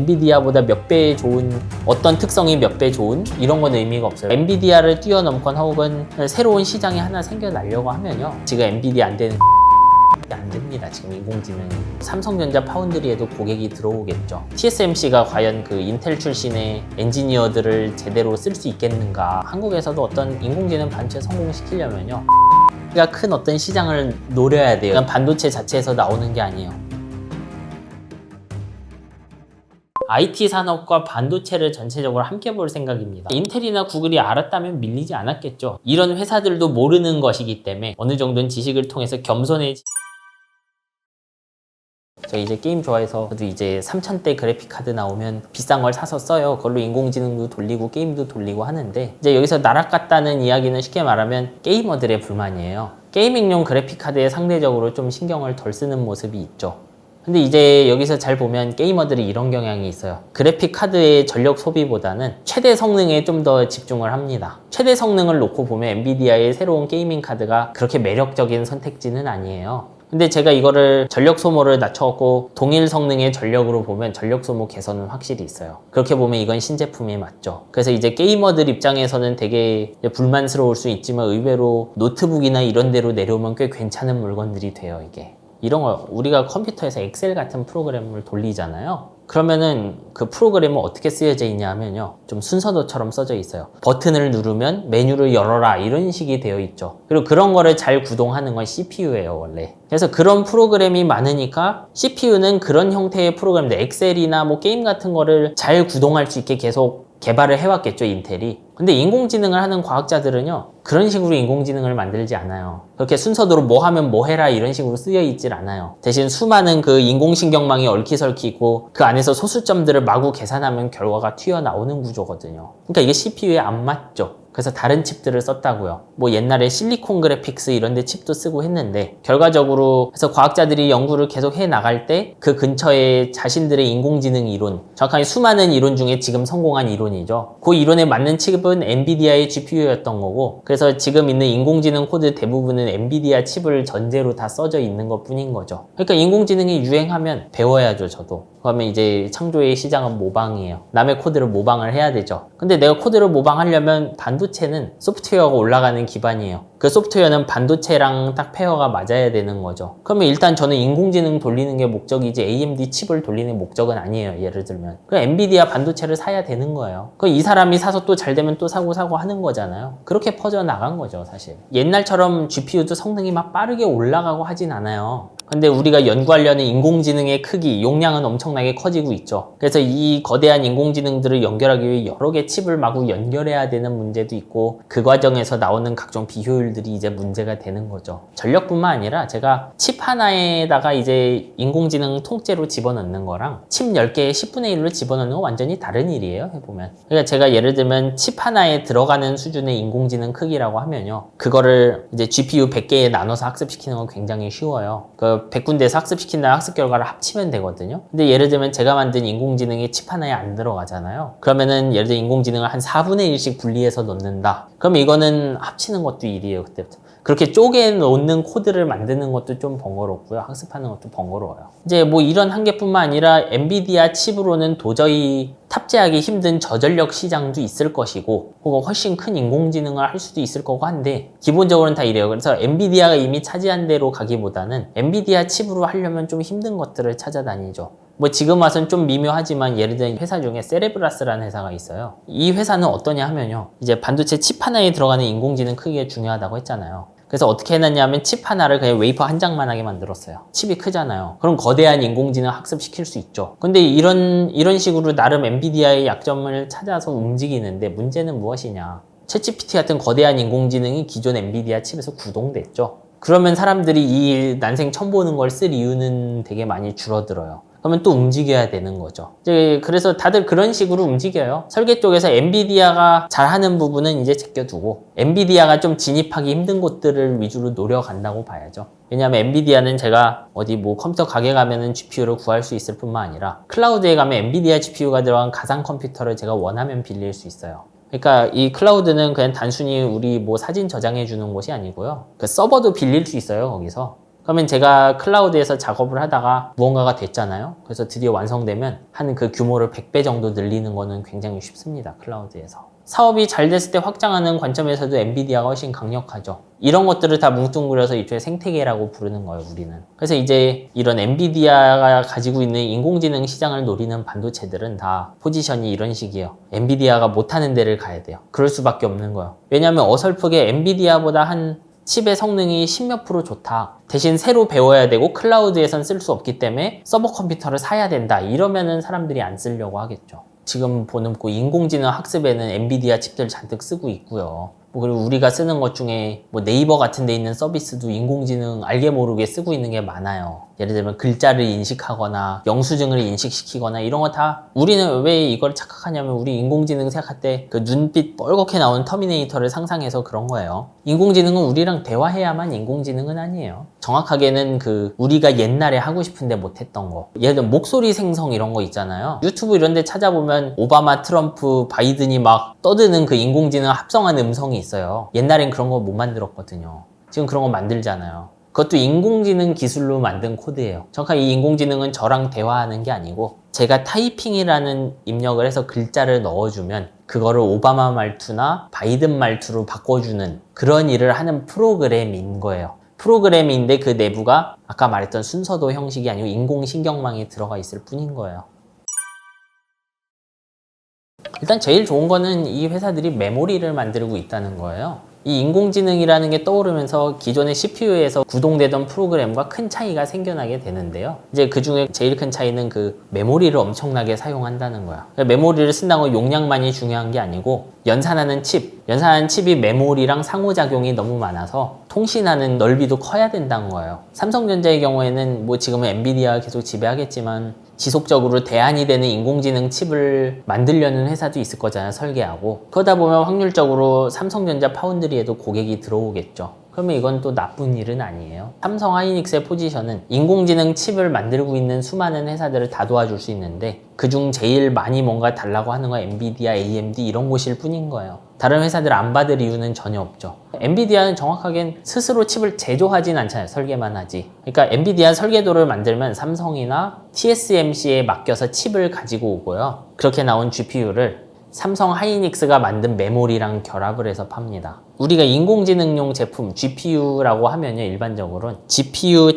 엔비디아보다 몇 배 좋은, 어떤 특성이 몇 배 좋은 이런 건 의미가 없어요. 엔비디아를 뛰어넘거나 혹은 새로운 시장이 하나 생겨나려고 하면요, 지금 엔비디아 안 되는 안 됩니다. 지금 인공지능. 삼성전자 파운드리에도 고객이 들어오겠죠. TSMC가 과연 그 인텔 출신의 엔지니어들을 제대로 쓸 수 있겠는가. 한국에서도 어떤 인공지능 반도체 성공시키려면요, 가 큰 어떤 시장을 노려야 돼요. 그냥 반도체 자체에서 나오는 게 아니에요. IT 산업과 반도체를 전체적으로 함께 볼 생각입니다. 인텔이나 구글이 알았다면 밀리지 않았겠죠. 이런 회사들도 모르는 것이기 때문에 어느 정도는 지식을 통해서 겸손해. 저 이제 게임 좋아해서 저도 이제 3000대 그래픽 카드 나오면 비싼 걸 사서 써요. 그걸로 인공지능도 돌리고 게임도 돌리고 하는데, 이제 여기서 나락같다는 이야기는 쉽게 말하면 게이머들의 불만이에요. 게이밍용 그래픽 카드에 상대적으로 좀 신경을 덜 쓰는 모습이 있죠. 근데 이제 여기서 잘 보면 게이머들이 이런 경향이 있어요. 그래픽 카드의 전력 소비보다는 최대 성능에 좀 더 집중을 합니다. 최대 성능을 놓고 보면 엔비디아의 새로운 게이밍 카드가 그렇게 매력적인 선택지는 아니에요. 근데 제가 이거를 전력 소모를 낮춰갖고 동일 성능의 전력으로 보면 전력 소모 개선은 확실히 있어요. 그렇게 보면 이건 신제품이 맞죠. 그래서 이제 게이머들 입장에서는 되게 불만스러울 수 있지만 의외로 노트북이나 이런 데로 내려오면 꽤 괜찮은 물건들이 돼요, 이게. 이런 거 우리가 컴퓨터에서 엑셀 같은 프로그램을 돌리잖아요. 그러면은 그 프로그램은 어떻게 쓰여져 있냐 하면요, 좀 순서도처럼 써져 있어요. 버튼을 누르면 메뉴를 열어라 이런 식이 되어 있죠. 그리고 그런 거를 잘 구동하는 건 CPU예요, 원래. 그래서 그런 프로그램이 많으니까 CPU는 그런 형태의 프로그램들, 엑셀이나 뭐 게임 같은 거를 잘 구동할 수 있게 계속 개발을 해왔겠죠, 인텔이. 근데 인공지능을 하는 과학자들은요, 그런 식으로 인공지능을 만들지 않아요. 그렇게 순서대로 뭐 하면 뭐 해라 이런 식으로 쓰여 있질 않아요. 대신 수많은 그 인공신경망이 얽히설키 있고 그 안에서 소수점들을 마구 계산하면 결과가 튀어나오는 구조거든요. 그러니까 이게 CPU에 안 맞죠. 그래서 다른 칩들을 썼다고요. 뭐 옛날에 실리콘 그래픽스 이런 데 칩도 쓰고 했는데, 결과적으로 그래서 과학자들이 연구를 계속 해 나갈 때 그 근처에 자신들의 인공지능 이론, 정확하게 수많은 이론 중에 지금 성공한 이론이죠. 그 이론에 맞는 칩은 엔비디아의 GPU였던 거고, 그래서 지금 있는 인공지능 코드 대부분은 엔비디아 칩을 전제로 다 써져 있는 것 뿐인 거죠. 그러니까 인공지능이 유행하면 배워야죠, 저도. 그러면 이제 창조의 시장은 모방이에요. 남의 코드를 모방을 해야 되죠. 근데 내가 코드를 모방하려면 반도체는 소프트웨어가 올라가는 기반이에요. 그 소프트웨어는 반도체랑 딱 페어가 맞아야 되는 거죠. 그러면 일단 저는 인공지능 돌리는 게 목적이지 AMD 칩을 돌리는 목적은 아니에요, 예를 들면. 그럼 엔비디아 반도체를 사야 되는 거예요. 그럼 이 사람이 사서 또 잘 되면 또 사고 하는 거잖아요. 그렇게 퍼져나간 거죠, 사실. 옛날처럼 GPU도 성능이 막 빠르게 올라가고 하진 않아요. 근데 우리가 연구하려는 인공지능의 크기, 용량은 엄청나게 커지고 있죠. 그래서 이 거대한 인공지능들을 연결하기 위해 여러 개 칩을 마구 연결해야 되는 문제도 있고, 그 과정에서 나오는 각종 비효율들이 이제 문제가 되는 거죠. 전력뿐만 아니라 제가 칩 하나에다가 이제 인공지능 통째로 집어넣는 거랑 칩 10개에 10분의 1로 집어넣는 건 완전히 다른 일이에요, 해보면. 그러니까 제가 예를 들면 칩 하나에 들어가는 수준의 인공지능 크기라고 하면요, 그거를 이제 GPU 100개에 나눠서 학습시키는 건 굉장히 쉬워요. 100군데에서 학습시킨 다음 학습 결과를 합치면 되거든요. 근데 예를 들면 제가 만든 인공지능이 칩 하나에 안 들어가잖아요. 그러면은 예를 들어 인공지능을 한 4분의 1씩 분리해서 넣는다. 그럼 이거는 합치는 것도 일이에요, 그때부터. 그렇게 쪼개 놓는 코드를 만드는 것도 좀 번거롭고요. 학습하는 것도 번거로워요. 이제 뭐 이런 한계뿐만 아니라 엔비디아 칩으로는 도저히 탑재하기 힘든 저전력 시장도 있을 것이고, 혹은 훨씬 큰 인공지능을 할 수도 있을 거고 한데, 기본적으로는 다 이래요. 그래서 엔비디아가 이미 차지한 대로 가기보다는 엔비디아 칩으로 하려면 좀 힘든 것들을 찾아다니죠. 뭐 지금 와서는 좀 미묘하지만, 예를 들어 회사 중에 세레브라스라는 회사가 있어요. 이 회사는 어떠냐 하면요, 이제 반도체 칩 하나에 들어가는 인공지능 크기가 중요하다고 했잖아요. 그래서 어떻게 해놨냐면 칩 하나를 그냥 웨이퍼 한 장만 하게 만들었어요. 칩이 크잖아요. 그럼 거대한 인공지능 학습시킬 수 있죠. 근데 이런 식으로 나름 엔비디아의 약점을 찾아서 움직이는데, 문제는 무엇이냐. 챗GPT 같은 거대한 인공지능이 기존 엔비디아 칩에서 구동됐죠. 그러면 사람들이 이 난생 처음 보는 걸 쓸 이유는 되게 많이 줄어들어요. 그러면 또 움직여야 되는 거죠. 이제 그래서 다들 그런 식으로 움직여요. 설계 쪽에서 엔비디아가 잘하는 부분은 이제 제껴두고, 엔비디아가 좀 진입하기 힘든 곳들을 위주로 노려간다고 봐야죠. 왜냐하면 엔비디아는 제가 어디 뭐 컴퓨터 가게 가면은 GPU를 구할 수 있을 뿐만 아니라, 클라우드에 가면 엔비디아 GPU가 들어간 가상 컴퓨터를 제가 원하면 빌릴 수 있어요. 그러니까 이 클라우드는 그냥 단순히 우리 뭐 사진 저장해 주는 곳이 아니고요. 그 서버도 빌릴 수 있어요, 거기서. 그러면 제가 클라우드에서 작업을 하다가 무언가가 됐잖아요. 그래서 드디어 완성되면 한 그 규모를 100배 정도 늘리는 거는 굉장히 쉽습니다. 클라우드에서. 사업이 잘 됐을 때 확장하는 관점에서도 엔비디아가 훨씬 강력하죠. 이런 것들을 다 뭉뚱그려서 일종의 생태계라고 부르는 거예요, 우리는. 그래서 이제 이런 엔비디아가 가지고 있는 인공지능 시장을 노리는 반도체들은 다 포지션이 이런 식이에요. 엔비디아가 못하는 데를 가야 돼요. 그럴 수밖에 없는 거예요. 왜냐하면 어설프게 엔비디아보다 한 칩의 성능이 10몇 프로 좋다. 대신 새로 배워야 되고 클라우드에선 쓸 수 없기 때문에 서버 컴퓨터를 사야 된다. 이러면은 사람들이 안 쓰려고 하겠죠. 지금 보는 그 인공지능 학습에는 엔비디아 칩들 잔뜩 쓰고 있고요. 그리고 우리가 쓰는 것 중에 네이버 같은 데 있는 서비스도 인공지능 알게 모르게 쓰고 있는 게 많아요. 예를 들면 글자를 인식하거나 영수증을 인식시키거나 이런 거 다 우리는 왜 이걸 착각하냐면 우리 인공지능 생각할 때 그 눈빛 뻘겋게 나오는 터미네이터를 상상해서 그런 거예요. 인공지능은 우리랑 대화해야만 인공지능은 아니에요. 정확하게는 그 우리가 옛날에 하고 싶은데 못했던 거. 예를 들면 목소리 생성 이런 거 있잖아요. 유튜브 이런 데 찾아보면 오바마, 트럼프, 바이든이 막 떠드는 그 인공지능 합성한 음성이 있어요. 옛날엔 그런 거 못 만들었거든요. 지금 그런 거 만들잖아요. 그것도 인공지능 기술로 만든 코드예요. 정확하게 이 인공지능은 저랑 대화하는 게 아니고 제가 타이핑이라는 입력을 해서 글자를 넣어주면 그거를 오바마 말투나 바이든 말투로 바꿔주는 그런 일을 하는 프로그램인 거예요. 프로그램인데 그 내부가 아까 말했던 순서도 형식이 아니고 인공신경망이 들어가 있을 뿐인 거예요. 일단 제일 좋은 거는 이 회사들이 메모리를 만들고 있다는 거예요. 이 인공지능이라는 게 떠오르면서 기존의 CPU에서 구동되던 프로그램과 큰 차이가 생겨나게 되는데요. 이제 그 중에 제일 큰 차이는 그 메모리를 엄청나게 사용한다는 거야. 메모리를 쓴다고 용량만이 중요한 게 아니고 연산하는 칩이 메모리랑 상호작용이 너무 많아서 통신하는 넓이도 커야 된다는 거예요. 삼성전자의 경우에는 지금은 엔비디아가 계속 지배하겠지만 지속적으로 대안이 되는 인공지능 칩을 만들려는 회사도 있을 거잖아요, 설계하고. 그러다 보면 확률적으로 삼성전자 파운드리에도 고객이 들어오겠죠. 그러면 이건 또 나쁜 일은 아니에요. 삼성 하이닉스의 포지션은 인공지능 칩을 만들고 있는 수많은 회사들을 다 도와줄 수 있는데 그중 제일 많이 뭔가 달라고 하는 건 엔비디아, AMD 이런 곳일 뿐인 거예요. 다른 회사들 안 받을 이유는 전혀 없죠. 엔비디아는 정확하게 스스로 칩을 제조하진 않잖아요. 설계만 하지. 그러니까 엔비디아 설계도를 만들면 삼성이나 TSMC에 맡겨서 칩을 가지고 오고요. 그렇게 나온 GPU를 삼성 하이닉스가 만든 메모리랑 결합을 해서 팝니다. 우리가 인공지능용 제품 GPU라고 하면요, 일반적으로는 GPU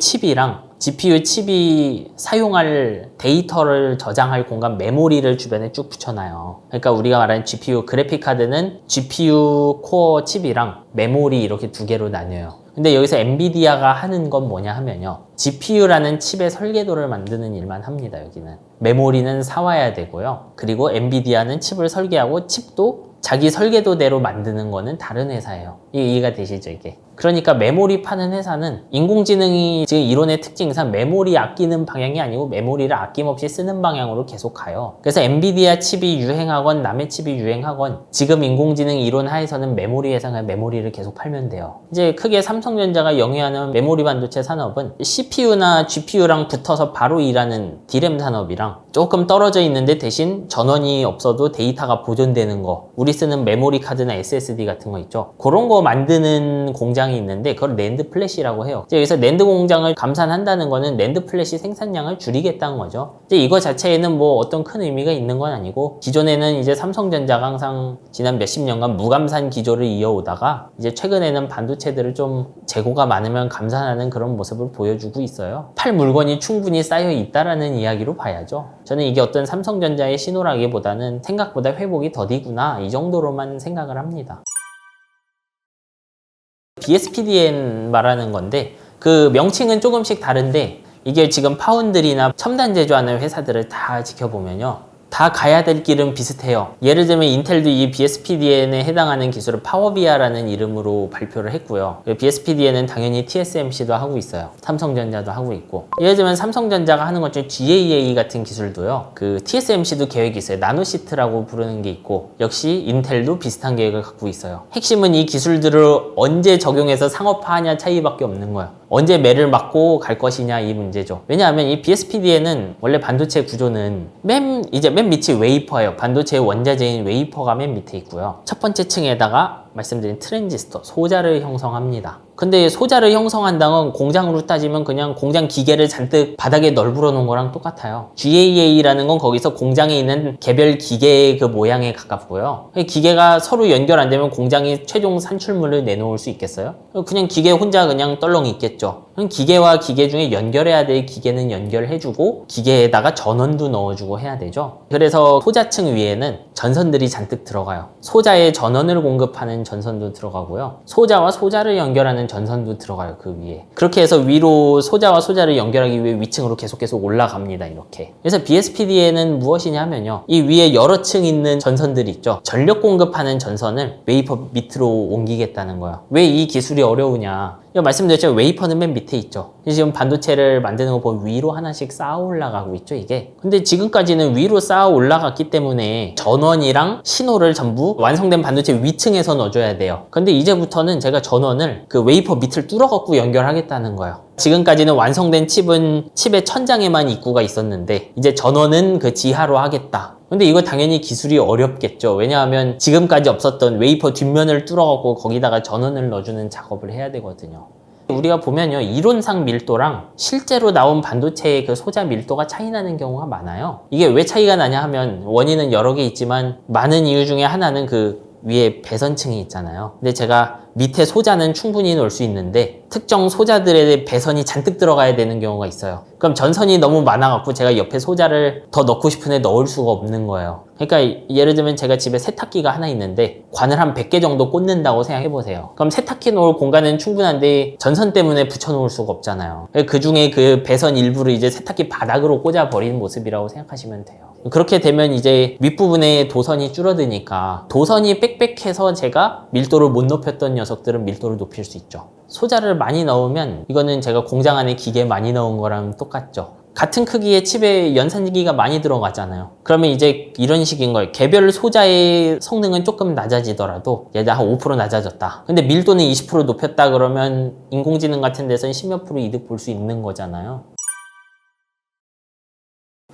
칩이 사용할 데이터를 저장할 공간 메모리를 주변에 쭉 붙여놔요. 그러니까 우리가 말하는 GPU 그래픽 카드는 GPU 코어 칩이랑 메모리 이렇게 두 개로 나뉘어요. 근데 여기서 엔비디아가 하는 건 뭐냐 하면요, GPU라는 칩의 설계도를 만드는 일만 합니다. 여기는 메모리는 사와야 되고요. 그리고 엔비디아는 칩을 설계하고 칩도 자기 설계도대로 만드는 거는 다른 회사예요. 이해가 되시죠, 이게? 그러니까 메모리 파는 회사는 인공지능이 지금 이론의 특징상 메모리 아끼는 방향이 아니고 메모리를 아낌없이 쓰는 방향으로 계속 가요. 그래서 엔비디아 칩이 유행하건 남의 칩이 유행하건 지금 인공지능 이론 하에서는 메모리 회사가 메모리를 계속 팔면 돼요. 이제 크게 삼성전자가 영위하는 메모리 반도체 산업은 CPU나 GPU랑 붙어서 바로 일하는 D램 산업이랑 조금 떨어져 있는데 대신 전원이 없어도 데이터가 보존되는 거, 우리 쓰는 메모리 카드나 SSD 같은 거 있죠. 그런 거 만드는 공장이 있는데 그걸 낸드 플래시라고 해요. 이제 여기서 낸드 공장을 감산한다는 거는 낸드 플래시 생산량을 줄이겠다는 거죠. 이제 이거 자체에는 어떤 큰 의미가 있는 건 아니고 기존에는 이제 삼성전자가 항상 지난 몇십 년간 무감산 기조를 이어오다가 이제 최근에는 반도체들을 좀 재고가 많으면 감산하는 그런 모습을 보여주고 있어요. 팔 물건이 충분히 쌓여 있다라는 이야기로 봐야죠. 저는 이게 어떤 삼성전자의 신호라기보다는 생각보다 회복이 더디구나 이 정도로만 생각을 합니다. BSPDN 말하는 건데 그 명칭은 조금씩 다른데 이게 지금 파운드리나 첨단 제조하는 회사들을 다 지켜보면요, 다 가야 될 길은 비슷해요. 예를 들면 인텔도 이 BSPDN에 해당하는 기술을 파워비아라는 이름으로 발표를 했고요. BSPDN은 당연히 TSMC도 하고 있어요. 삼성전자도 하고 있고. 예를 들면 삼성전자가 하는 것 중에 GAA 같은 기술도요, 그 TSMC도 계획이 있어요. 나노시트라고 부르는 게 있고 역시 인텔도 비슷한 계획을 갖고 있어요. 핵심은 이 기술들을 언제 적용해서 상업화하냐 차이밖에 없는 거예요. 언제 매를 맞고 갈 것이냐 이 문제죠. 왜냐하면 이 BSPDN은 원래 반도체 구조는 맨 밑이 웨이퍼예요. 반도체의 원자재인 웨이퍼가 맨 밑에 있고요. 첫 번째 층에다가 말씀드린 트랜지스터, 소자를 형성합니다. 근데 소자를 형성한다는 건 공장으로 따지면 그냥 공장 기계를 잔뜩 바닥에 널브러 놓은 거랑 똑같아요. GAA라는 건 거기서 공장에 있는 개별 기계의 그 모양에 가깝고요. 기계가 서로 연결 안 되면 공장이 최종 산출물을 내놓을 수 있겠어요? 그냥 기계 혼자 그냥 떨렁 있겠죠. 기계와 기계 중에 연결해야 될 기계는 연결해주고 기계에다가 전원도 넣어주고 해야 되죠. 그래서 소자층 위에는 전선들이 잔뜩 들어가요. 소자에 전원을 공급하는 전선도 들어가고요. 소자와 소자를 연결하는 전선도 들어가요. 그 위에. 그렇게 해서 위로 소자와 소자를 연결하기 위해 위층으로 계속 올라갑니다. 이렇게. 그래서 BSPD에는 무엇이냐면요. 이 위에 여러 층 있는 전선들이 있죠. 전력 공급하는 전선을 웨이퍼 밑으로 옮기겠다는 거예요. 왜 이 기술이 어려우냐. 말씀드렸죠. 웨이퍼는 맨 밑에 있죠. 지금 반도체를 만드는 거 보면 위로 하나씩 쌓아 올라가고 있죠, 이게. 근데 지금까지는 위로 쌓아 올라갔기 때문에 전원이랑 신호를 전부 완성된 반도체 위층에서 넣어줘야 돼요. 근데 이제부터는 제가 전원을 그 웨이퍼 밑을 뚫어갖고 연결하겠다는 거예요. 지금까지는 완성된 칩은 칩의 천장에만 입구가 있었는데 이제 전원은 그 지하로 하겠다. 근데 이거 당연히 기술이 어렵겠죠. 왜냐하면 지금까지 없었던 웨이퍼 뒷면을 뚫어갖고 거기다가 전원을 넣어주는 작업을 해야 되거든요. 우리가 보면요, 이론상 밀도랑 실제로 나온 반도체의 그 소자 밀도가 차이 나는 경우가 많아요. 이게 왜 차이가 나냐 하면 원인은 여러 개 있지만 많은 이유 중에 하나는 그 위에 배선층이 있잖아요. 근데 제가 밑에 소자는 충분히 넣을 수 있는데 특정 소자들의 배선이 잔뜩 들어가야 되는 경우가 있어요. 그럼 전선이 너무 많아갖고 제가 옆에 소자를 더 넣고 싶은데 넣을 수가 없는 거예요. 그러니까 예를 들면 제가 집에 세탁기가 하나 있는데 관을 한 100개 정도 꽂는다고 생각해보세요. 그럼 세탁기 놓을 공간은 충분한데 전선 때문에 붙여놓을 수가 없잖아요. 그 중에 그 배선 일부를 이제 세탁기 바닥으로 꽂아버리는 모습이라고 생각하시면 돼요. 그렇게 되면 이제 윗부분에 도선이 줄어드니까 도선이 빽빽해서 제가 밀도를 못 높였던 녀석들은 밀도를 높일 수 있죠. 소자를 많이 넣으면 이거는 제가 공장 안에 기계 많이 넣은 거랑 똑같죠. 같은 크기의 칩에 연산기가 많이 들어가잖아요. 그러면 이제 이런 식인 거예요. 개별 소자의 성능은 조금 낮아지더라도 얘가 한 5% 낮아졌다. 근데 밀도는 20% 높였다 그러면 인공지능 같은 데서는 10몇 프로 이득 볼 수 있는 거잖아요.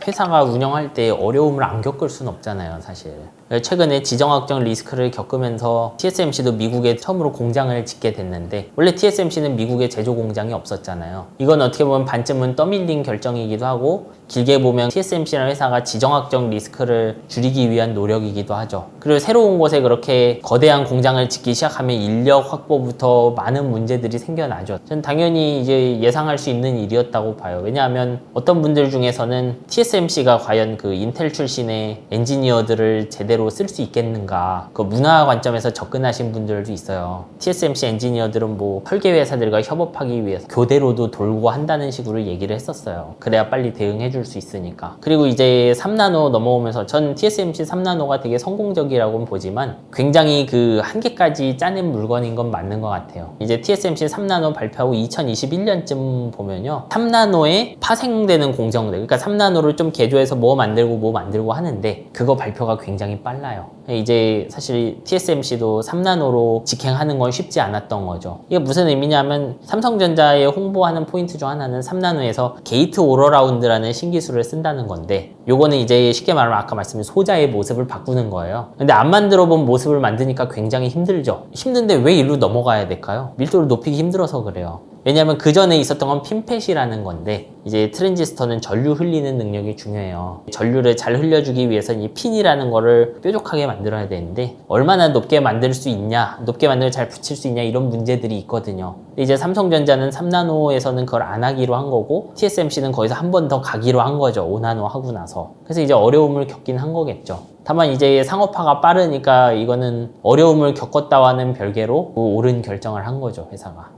회사가 운영할 때 어려움을 안 겪을 수는 없잖아요, 사실. 최근에 지정학적 리스크를 겪으면서 TSMC도 미국에 처음으로 공장을 짓게 됐는데 원래 TSMC는 미국에 제조 공장이 없었잖아요. 이건 어떻게 보면 반쯤은 떠밀린 결정이기도 하고 길게 보면 TSMC라는 회사가 지정학적 리스크를 줄이기 위한 노력이기도 하죠. 그리고 새로운 곳에 그렇게 거대한 공장을 짓기 시작하면 인력 확보부터 많은 문제들이 생겨나죠. 전 당연히 이제 예상할 수 있는 일이었다고 봐요. 왜냐하면 어떤 분들 중에서는 TSMC가 과연 그 인텔 출신의 엔지니어들을 제대로 쓸 수 있겠는가, 그 문화 관점에서 접근하신 분들도 있어요. TSMC 엔지니어들은 뭐 설계 회사들과 협업하기 위해서 교대로도 돌고 한다는 식으로 얘기를 했었어요. 그래야 빨리 대응해 줄 수 있으니까. 그리고 이제 3나노 넘어오면서 전 TSMC 3나노가 되게 성공적이라고는 보지만 굉장히 그 한계까지 짜낸 물건인 건 맞는 것 같아요. 이제 TSMC 3나노 발표하고 2021년쯤 보면요, 3나노에 파생되는 공정들, 그러니까 3나노를 좀 개조해서 뭐 만들고 하는데 그거 발표가 굉장히 빨라요. 이제 사실 TSMC도 3나노로 직행하는 건 쉽지 않았던 거죠. 이게 무슨 의미냐면 삼성전자의 홍보하는 포인트 중 하나는 3나노에서 게이트 오러라운드라는 신기술을 쓴다는 건데, 요거는 이제 쉽게 말하면 아까 말씀드린 소자의 모습을 바꾸는 거예요. 근데 안 만들어 본 모습을 만드니까 굉장히 힘들죠. 힘든데 왜 일로 넘어가야 될까요? 밀도를 높이기 힘들어서 그래요. 왜냐하면 그 전에 있었던 건 핀펫이라는 건데 이제 트랜지스터는 전류 흘리는 능력이 중요해요. 전류를 잘 흘려주기 위해서는 이 핀이라는 거를 뾰족하게 만들어야 되는데 얼마나 높게 만들 수 있냐, 높게 만들어 잘 붙일 수 있냐, 이런 문제들이 있거든요. 이제 삼성전자는 3나노에서는 그걸 안 하기로 한 거고 TSMC는 거기서 한 번 더 가기로 한 거죠. 5나노 하고 나서. 그래서 이제 어려움을 겪긴 한 거겠죠. 다만 이제 상업화가 빠르니까 이거는 어려움을 겪었다와는 별개로 옳은 결정을 한 거죠, 회사가.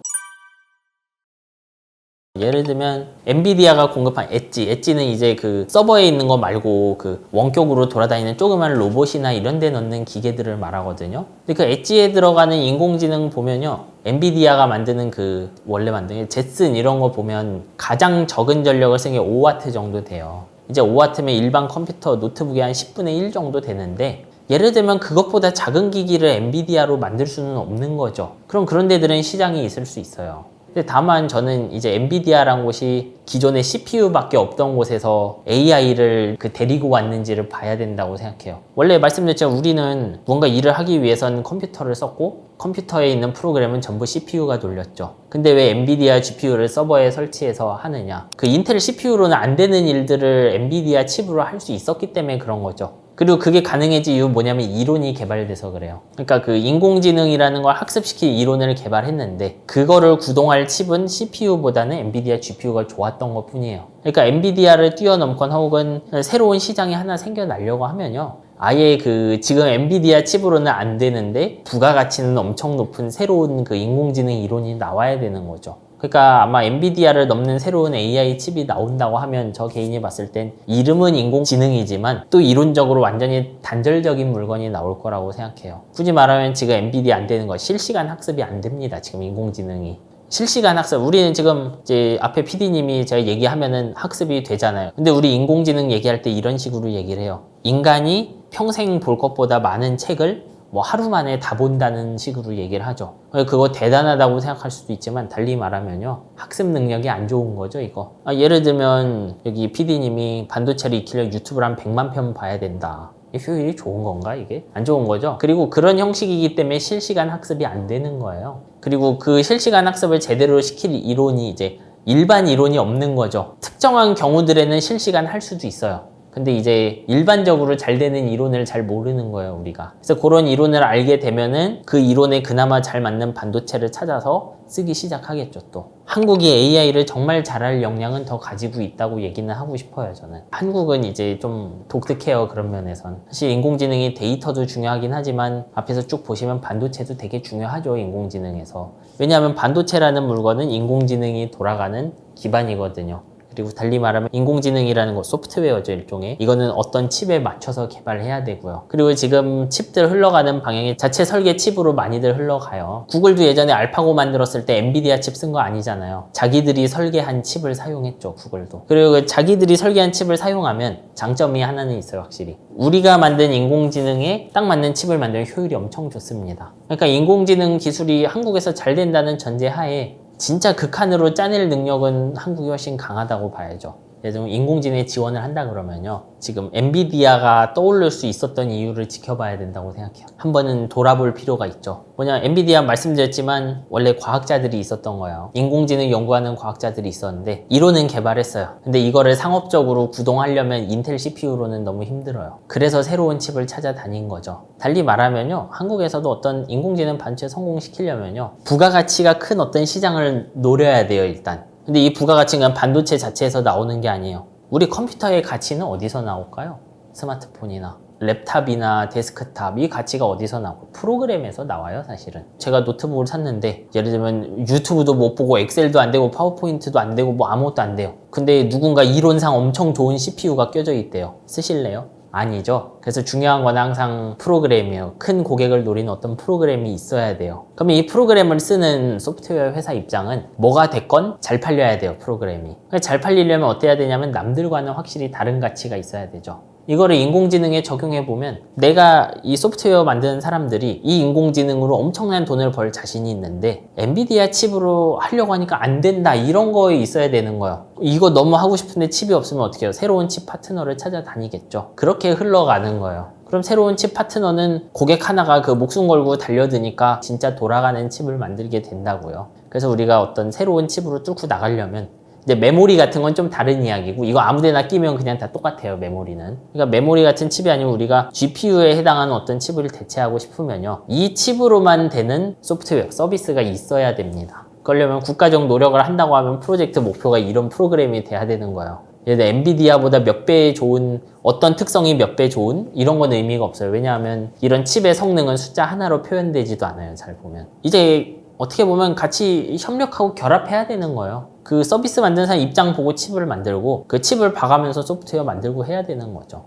예를 들면 엔비디아가 공급한 엣지는 이제 그 서버에 있는 거 말고 그 원격으로 돌아다니는 조그만 로봇이나 이런 데 넣는 기계들을 말하거든요. 근데 그 엣지에 들어가는 인공지능 보면요, 엔비디아가 만드는 그 원래 만드는 제슨 이런 거 보면 가장 적은 전력을 쓰는 게 5W 정도 돼요. 이제 5W면 일반 컴퓨터 노트북이 한 10분의 1 정도 되는데 예를 들면 그것보다 작은 기기를 엔비디아로 만들 수는 없는 거죠. 그럼 그런 데들은 시장이 있을 수 있어요. 근데 다만 저는 이제 엔비디아라는 곳이 기존에 CPU밖에 없던 곳에서 AI를 데리고 왔는지를 봐야 된다고 생각해요. 원래 말씀드렸지만 우리는 뭔가 일을 하기 위해서는 컴퓨터를 썼고 컴퓨터에 있는 프로그램은 전부 CPU가 돌렸죠. 근데 왜 엔비디아 GPU를 서버에 설치해서 하느냐? 그 인텔 CPU로는 안 되는 일들을 엔비디아 칩으로 할 수 있었기 때문에 그런 거죠. 그리고 그게 가능해진 이유 뭐냐면 이론이 개발돼서 그래요. 그러니까 그 인공지능이라는 걸 학습시킬 이론을 개발했는데 그거를 구동할 칩은 CPU보다는 엔비디아 GPU가 좋았던 것 뿐이에요. 그러니까 엔비디아를 뛰어넘거나 혹은 새로운 시장이 하나 생겨나려고 하면요. 아예 지금 엔비디아 칩으로는 안 되는데 부가가치는 엄청 높은 새로운 인공지능 이론이 나와야 되는 거죠. 그러니까 아마 엔비디아를 넘는 새로운 AI 칩이 나온다고 하면 저 개인이 봤을 땐 이름은 인공지능이지만 또 이론적으로 완전히 단절적인 물건이 나올 거라고 생각해요. 굳이 말하면 지금 엔비디아 안 되는 거 실시간 학습이 안 됩니다. 지금 인공지능이. 실시간 학습, 우리는 지금 이제 앞에 PD님이 제가 얘기하면은 학습이 되잖아요. 근데 우리 인공지능 얘기할 때 이런 식으로 얘기를 해요. 인간이 평생 볼 것보다 많은 책을 하루 만에 다 본다는 식으로 얘기를 하죠. 그거 대단하다고 생각할 수도 있지만 달리 말하면요. 학습 능력이 안 좋은 거죠, 이거. 예를 들면 여기 PD님이 반도체를 익히려 유튜브를 한 100만 편 봐야 된다. 효율이 좋은 건가 이게? 안 좋은 거죠. 그리고 그런 형식이기 때문에 실시간 학습이 안 되는 거예요. 그리고 그 실시간 학습을 제대로 시킬 이론이 이제 일반 이론이 없는 거죠. 특정한 경우들에는 실시간 할 수도 있어요. 근데 이제 일반적으로 잘 되는 이론을 잘 모르는 거예요, 우리가. 그래서 그런 이론을 알게 되면은 그 이론에 그나마 잘 맞는 반도체를 찾아서 쓰기 시작하겠죠, 또. 한국이 AI를 정말 잘할 역량은 더 가지고 있다고 얘기는 하고 싶어요, 저는. 한국은 이제 좀 독특해요, 그런 면에선. 사실 인공지능이 데이터도 중요하긴 하지만 앞에서 쭉 보시면 반도체도 되게 중요하죠, 인공지능에서. 왜냐하면 반도체라는 물건은 인공지능이 돌아가는 기반이거든요. 그리고 달리 말하면 인공지능이라는 거 소프트웨어죠, 일종의. 이거는 어떤 칩에 맞춰서 개발해야 되고요. 그리고 지금 칩들 흘러가는 방향이 자체 설계 칩으로 많이들 흘러가요. 구글도 예전에 알파고 만들었을 때 엔비디아 칩 쓴 거 아니잖아요. 자기들이 설계한 칩을 사용했죠, 구글도. 그리고 그 자기들이 설계한 칩을 사용하면 장점이 하나는 있어요, 확실히. 우리가 만든 인공지능에 딱 맞는 칩을 만들면 효율이 엄청 좋습니다. 그러니까 인공지능 기술이 한국에서 잘 된다는 전제하에 진짜 극한으로 짜낼 능력은 한국이 훨씬 강하다고 봐야죠. 예를 들면 인공지능에 지원을 한다 그러면요. 지금 엔비디아가 떠오를 수 있었던 이유를 지켜봐야 된다고 생각해요. 한번은 돌아볼 필요가 있죠. 엔비디아 말씀드렸지만 원래 과학자들이 있었던 거예요. 인공지능 연구하는 과학자들이 있었는데 이론은 개발했어요. 근데 이거를 상업적으로 구동하려면 인텔 CPU로는 너무 힘들어요. 그래서 새로운 칩을 찾아다닌 거죠. 달리 말하면요. 한국에서도 어떤 인공지능 반도체 성공시키려면요. 부가가치가 큰 어떤 시장을 노려야 돼요, 일단. 근데 이 부가가치는 반도체 자체에서 나오는 게 아니에요. 우리 컴퓨터의 가치는 어디서 나올까요? 스마트폰이나 랩탑이나 데스크탑, 이 가치가 어디서 나오고? 프로그램에서 나와요, 사실은. 제가 노트북을 샀는데 예를 들면 유튜브도 못 보고 엑셀도 안 되고 파워포인트도 안 되고 아무것도 안 돼요. 근데 누군가 이론상 엄청 좋은 CPU가 껴져 있대요. 쓰실래요? 아니죠. 그래서 중요한 건 항상 프로그램이에요. 큰 고객을 노리는 어떤 프로그램이 있어야 돼요. 그러면 이 프로그램을 쓰는 소프트웨어 회사 입장은 뭐가 됐건 잘 팔려야 돼요, 프로그램이. 잘 팔리려면 어떻게 해야 되냐면 남들과는 확실히 다른 가치가 있어야 되죠. 이거를 인공지능에 적용해보면 내가 이 소프트웨어 만드는 사람들이 이 인공지능으로 엄청난 돈을 벌 자신이 있는데 엔비디아 칩으로 하려고 하니까 안 된다, 이런 거에 있어야 되는 거예요. 이거 너무 하고 싶은데 칩이 없으면 어떻게 해요? 새로운 칩 파트너를 찾아다니겠죠. 그렇게 흘러가는 거예요. 그럼 새로운 칩 파트너는 고객 하나가 목숨 걸고 달려드니까 진짜 돌아가는 칩을 만들게 된다고요. 그래서 우리가 어떤 새로운 칩으로 뚫고 나가려면 이제 메모리 같은 건 좀 다른 이야기고, 이거 아무데나 끼면 그냥 다 똑같아요, 메모리는. 그러니까 메모리 같은 칩이 아니면 우리가 GPU에 해당하는 어떤 칩을 대체하고 싶으면요, 이 칩으로만 되는 소프트웨어, 서비스가 있어야 됩니다. 그러려면 국가적 노력을 한다고 하면 프로젝트 목표가 이런 프로그램이 돼야 되는 거예요. 예를 들어 엔비디아보다 몇 배 좋은, 어떤 특성이 몇 배 좋은, 이런 건 의미가 없어요. 왜냐하면 이런 칩의 성능은 숫자 하나로 표현되지도 않아요, 잘 보면. 이제 어떻게 보면 같이 협력하고 결합해야 되는 거예요. 그 서비스 만드는 사람 입장 보고 칩을 만들고 그 칩을 봐가면서 소프트웨어 만들고 해야 되는 거죠.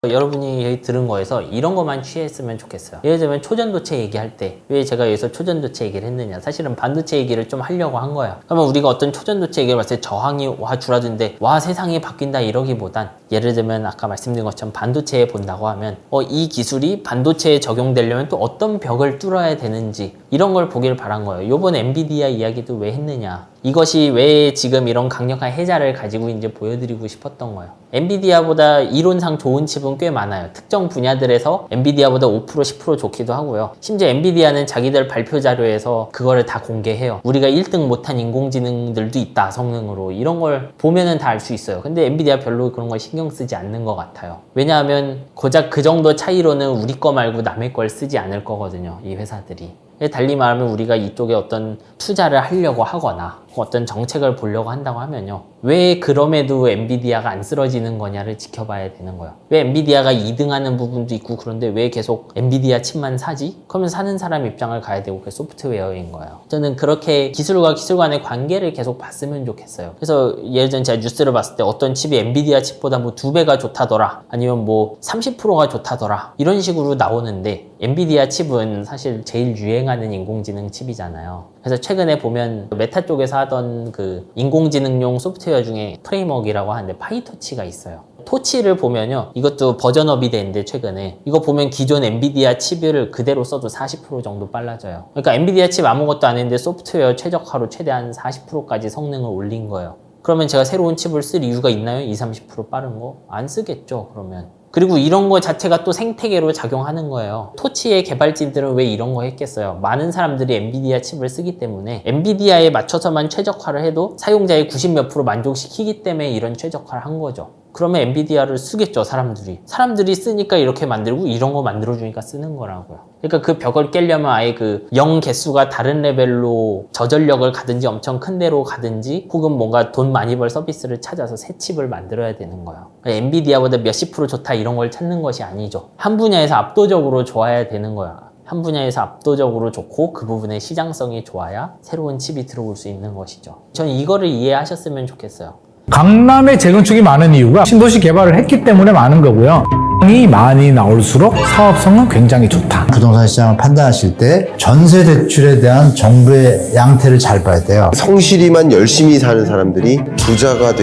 여러분이 여기 들은 거에서 이런 것만 취했으면 좋겠어요. 예를 들면 초전도체 얘기할 때 왜 제가 여기서 초전도체 얘기를 했느냐, 사실은 반도체 얘기를 좀 하려고 한 거예요. 그러면 우리가 어떤 초전도체 얘기를 봤을 때 저항이 줄어드는데 세상이 바뀐다 이러기보단 예를 들면 아까 말씀드린 것처럼 반도체에 본다고 하면 이 기술이 반도체에 적용되려면 또 어떤 벽을 뚫어야 되는지 이런 걸 보길 바란 거예요. 요번 엔비디아 이야기도 왜 했느냐, 이것이 왜 지금 이런 강력한 해자를 가지고 이제 보여드리고 싶었던 거예요. 엔비디아보다 이론상 좋은 칩은 꽤 많아요. 특정 분야들에서 엔비디아보다 5% 10% 좋기도 하고요. 심지어 엔비디아는 자기들 발표 자료에서 그거를 다 공개해요. 우리가 1등 못한 인공지능들도 있다, 성능으로. 이런 걸 보면은 다 알 수 있어요. 근데 엔비디아 별로 그런 걸 신경 쓰지 않는 것 같아요. 왜냐하면 고작 그 정도 차이로는 우리 거 말고 남의 걸 쓰지 않을 거거든요, 이 회사들이. 달리 말하면 우리가 이쪽에 어떤 투자를 하려고 하거나 어떤 정책을 보려고 한다고 하면요, 왜 그럼에도 엔비디아가 안 쓰러지는 거냐를 지켜봐야 되는 거예요. 왜 엔비디아가 2등하는 부분도 있고, 그런데 왜 계속 엔비디아 칩만 사지? 그러면 사는 사람 입장을 가야 되고, 그게 소프트웨어인 거예요. 저는 그렇게 기술과 기술 간의 관계를 계속 봤으면 좋겠어요. 그래서 예를 들면 제가 뉴스를 봤을 때 어떤 칩이 엔비디아 칩보다 뭐 2배가 좋다더라, 아니면 뭐 30%가 좋다더라, 이런 식으로 나오는데, 엔비디아 칩은 사실 제일 유행하는 인공지능 칩이잖아요. 그래서 최근에 보면 메타 쪽에서 하던 그 인공지능용 소프트웨어 중에 프레임워크라고 하는데 파이토치가 있어요. 토치를 보면요, 이것도 버전업이 되는데 최근에 이거 보면 기존 엔비디아 칩을 그대로 써도 40% 정도 빨라져요. 그러니까 엔비디아 칩 아무것도 안 했는데 소프트웨어 최적화로 최대한 40%까지 성능을 올린 거예요. 그러면 제가 새로운 칩을 쓸 이유가 있나요? 20-30% 빠른 거? 안 쓰겠죠, 그러면. 그리고 이런 거 자체가 또 생태계로 작용하는 거예요. 토치의 개발진들은 왜 이런 거 했겠어요? 많은 사람들이 엔비디아 칩을 쓰기 때문에 엔비디아에 맞춰서만 최적화를 해도 사용자의 90몇 % 만족시키기 때문에 이런 최적화를 한 거죠. 그러면 엔비디아를 쓰겠죠, 사람들이. 사람들이 쓰니까 이렇게 만들고, 이런 거 만들어주니까 쓰는 거라고요. 그러니까 그 벽을 깨려면 아예 그 0 개수가 다른 레벨로 저전력을 가든지 엄청 큰 데로 가든지, 혹은 뭔가 돈 많이 벌 서비스를 찾아서 새 칩을 만들어야 되는 거예요. 그러니까 엔비디아보다 몇십 % 좋다 이런 걸 찾는 것이 아니죠. 한 분야에서 압도적으로 좋아야 되는 거야. 한 분야에서 압도적으로 좋고 그 부분의 시장성이 좋아야 새로운 칩이 들어올 수 있는 것이죠. 저는 이거를 이해하셨으면 좋겠어요. 강남에 재건축이 많은 이유가 신도시 개발을 했기 때문에 많은 거고요. 이 많이 나올수록 사업성은 굉장히 좋다. 부동산 시장을 판단하실 때 전세 대출에 대한 정부의 양태를 잘 봐야 돼요. 성실히만 열심히 사는 사람들이 부자가